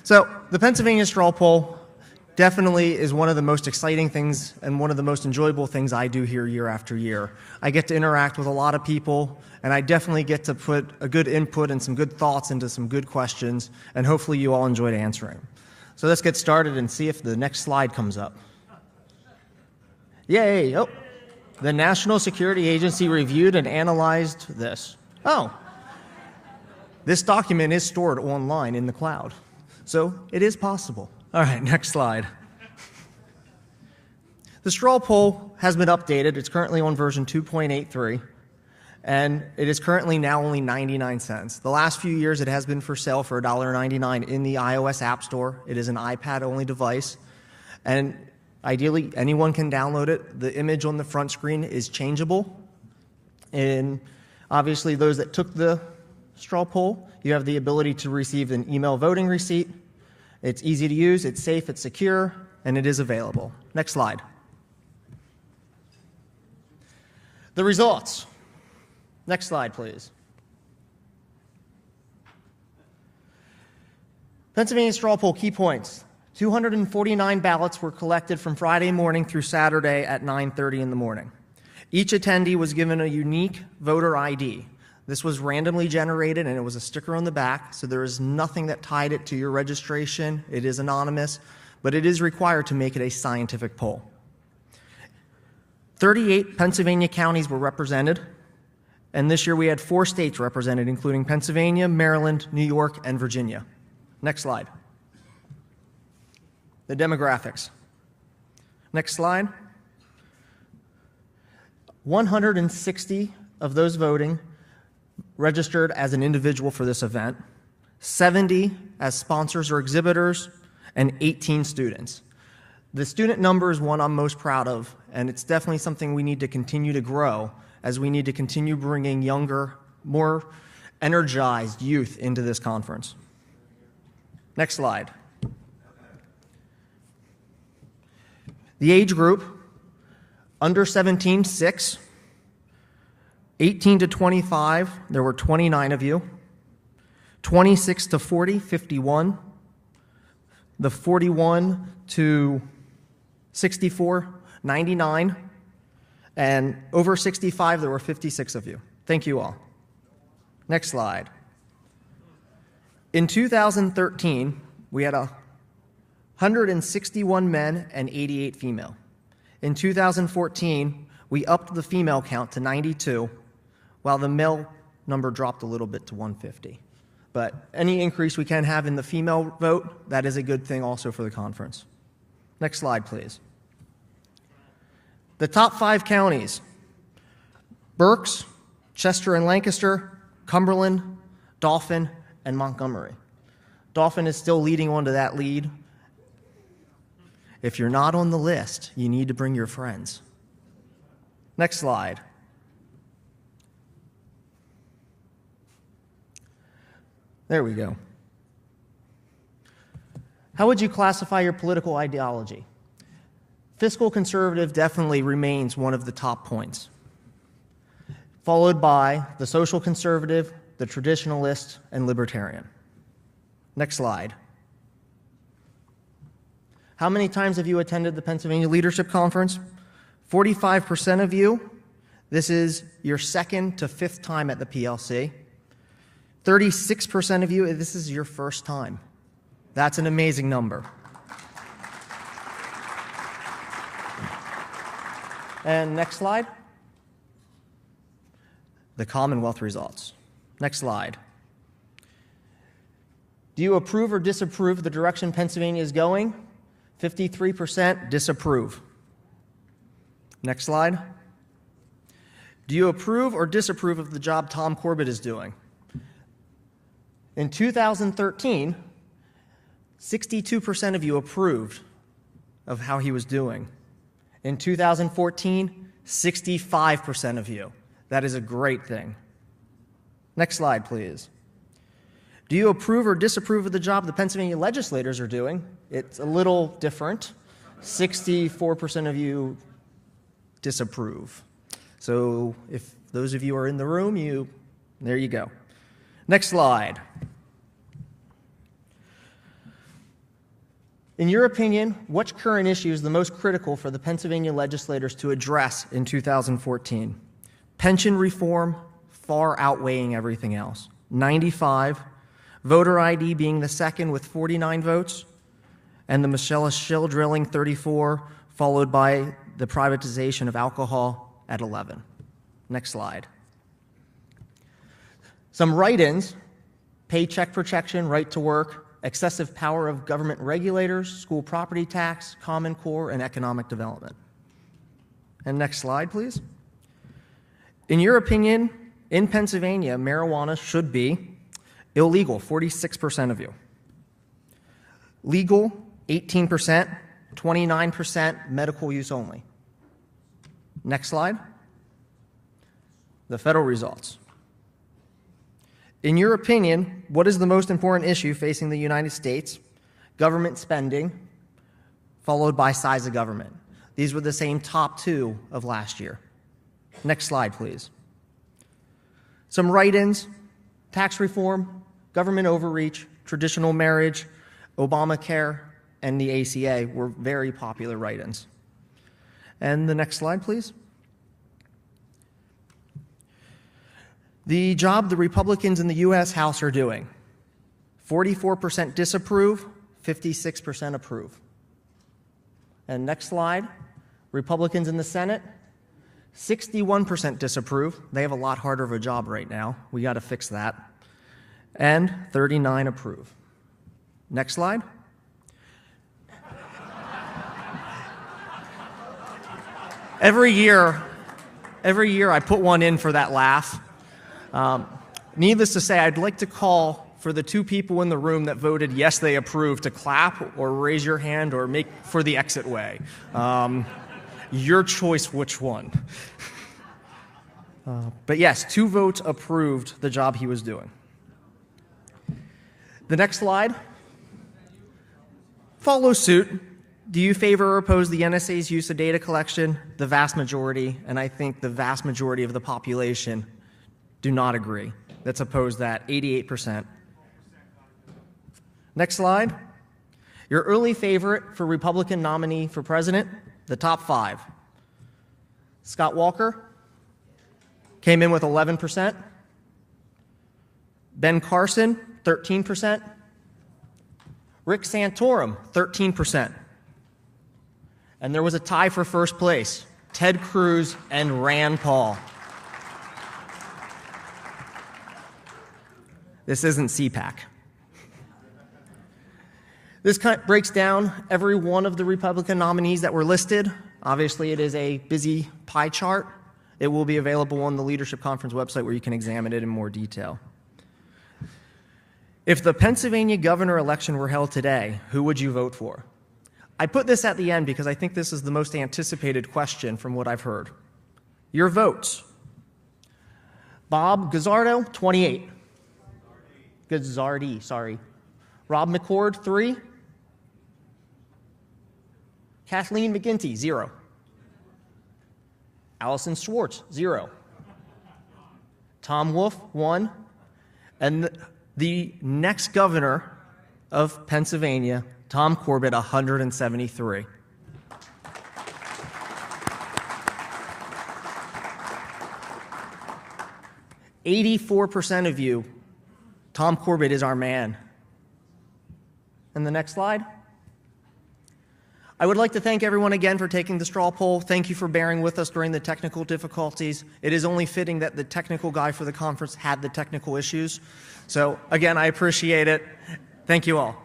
So the Pennsylvania straw poll definitely is one of the most exciting things and one of the most enjoyable things I do here year after year. I get to interact with a lot of people, and I definitely get to put a good input and some good thoughts into some good questions, and hopefully you all enjoyed answering. So let's get started and see if the next slide comes up. Yay! Oh, the National Security Agency reviewed and analyzed this. Oh, this document is stored online in the cloud, so it is possible. All right, next slide. The straw poll has been updated. It's currently on version 2.83, and it is currently now only 99 cents. The last few years it has been for sale for $1.99 in the iOS App Store. It is an iPad-only device, and ideally anyone can download it. The image on the front screen is changeable, and obviously those that took the straw poll, you have the ability to receive an email voting receipt. It's easy to use, it's safe, it's secure, and it is available. Next slide. The results. Next slide, please. Pennsylvania straw poll key points. 249 ballots were collected from Friday morning through Saturday at 9:30 in the morning. Each attendee was given a unique voter ID. This was randomly generated, and it was a sticker on the back, so there is nothing that tied it to your registration. It is anonymous, but it is required to make it a scientific poll. 38 Pennsylvania counties were represented, and this year we had 4 states represented, including Pennsylvania, Maryland, New York, and Virginia. Next slide. The demographics. Next slide. 160 of those voting registered as an individual for this event, 70 as sponsors or exhibitors, and 18 students. The student number is one I'm most proud of, and it's definitely something we need to continue to grow as we need to continue bringing younger, more energized youth into this conference. Next slide. The age group, under 17, 6. 18 to 25, there were 29 of you. 26 to 40, 51. The 41 to 64, 99. And over 65, there were 56 of you. Thank you all. Next slide. In 2013, we had 161 men and 88 female. In 2014, we upped the female count to 92, while the male number dropped a little bit to 150. But any increase we can have in the female vote, that is a good thing also for the conference. Next slide, please. The top 5 counties: Berks, Chester and Lancaster, Cumberland, Dauphin, and Montgomery. Dauphin is still leading onto that lead. If you're not on the list, you need to bring your friends. Next slide. There we go. How would you classify your political ideology? Fiscal conservative definitely remains one of the top points, followed by the social conservative, the traditionalist, and libertarian. Next slide. How many times have you attended the Pennsylvania Leadership Conference? 45% of you. This is your 2nd to 5th time at the PLC. 36% of you, this is your first time. That's an amazing number. And next slide. The Commonwealth results. Next slide. Do you approve or disapprove the direction Pennsylvania is going? 53% disapprove. Next slide. Do you approve or disapprove of the job Tom Corbett is doing? In 2013, 62% of you approved of how he was doing. In 2014, 65% of you. That is a great thing. Next slide, please. Do you approve or disapprove of the job the Pennsylvania legislators are doing? It's a little different. 64% of you disapprove. So if those of you are in the room, there you go. Next slide. In your opinion, which current issue is the most critical for the Pennsylvania legislators to address in 2014? Pension reform far outweighing everything else, 95. Voter ID being the second with 49 votes, and the Michelle Shell drilling 34, followed by the privatization of alcohol at 11. Next slide. Some write-ins: paycheck protection, right to work, excessive power of government regulators, school property tax, Common Core, and economic development. And next slide, please. In your opinion, in Pennsylvania, marijuana should be illegal, 46% of you. Legal, 18%, 29% medical use only. Next slide. The federal results. In your opinion, what is the most important issue facing the United States? Government spending, followed by size of government. These were the same top two of last year. Next slide, please. Some write-ins: tax reform, government overreach, traditional marriage, Obamacare, and the ACA were very popular write-ins. And the next slide, please. The job the Republicans in the U.S. House are doing: 44% disapprove, 56% approve. And next slide, Republicans in the Senate, 61% disapprove. They have a lot harder of a job right now. We got to fix that. And 39 approve. Next slide. Every year I put one in for that laugh. Needless to say, I'd like to call for the two people in the room that voted yes, they approve, to clap or raise your hand or make for the exit way. Your choice which one. But yes, 2 votes approved the job he was doing. The next slide follows suit. Do you favor or oppose the NSA's use of data collection? The vast majority, and I think the vast majority of the population, do not agree. Let's oppose that, 88%. Next slide. Your early favorite for Republican nominee for president, the top 5. Scott Walker came in with 11%. Ben Carson, 13%. Rick Santorum, 13%. And there was a tie for first place: Ted Cruz and Rand Paul. This isn't CPAC. This breaks down every one of the Republican nominees that were listed. Obviously, it is a busy pie chart. It will be available on the Leadership Conference website where you can examine it in more detail. If the Pennsylvania governor election were held today, who would you vote for? I put this at the end because I think this is the most anticipated question from what I've heard. Your votes. Bob Guzzardo, 28. Guzzardi, sorry. Rob McCord, 3. Kathleen McGinty, 0. Allison Schwartz, 0. Tom Wolf, 1. And the next governor of Pennsylvania, Tom Corbett, 173. "84% of you, Tom Corbett is our man." And the next slide. I would like to thank everyone again for taking the straw poll. Thank you for bearing with us during the technical difficulties. It is only fitting that the technical guy for the conference had the technical issues. So again, I appreciate it. Thank you all.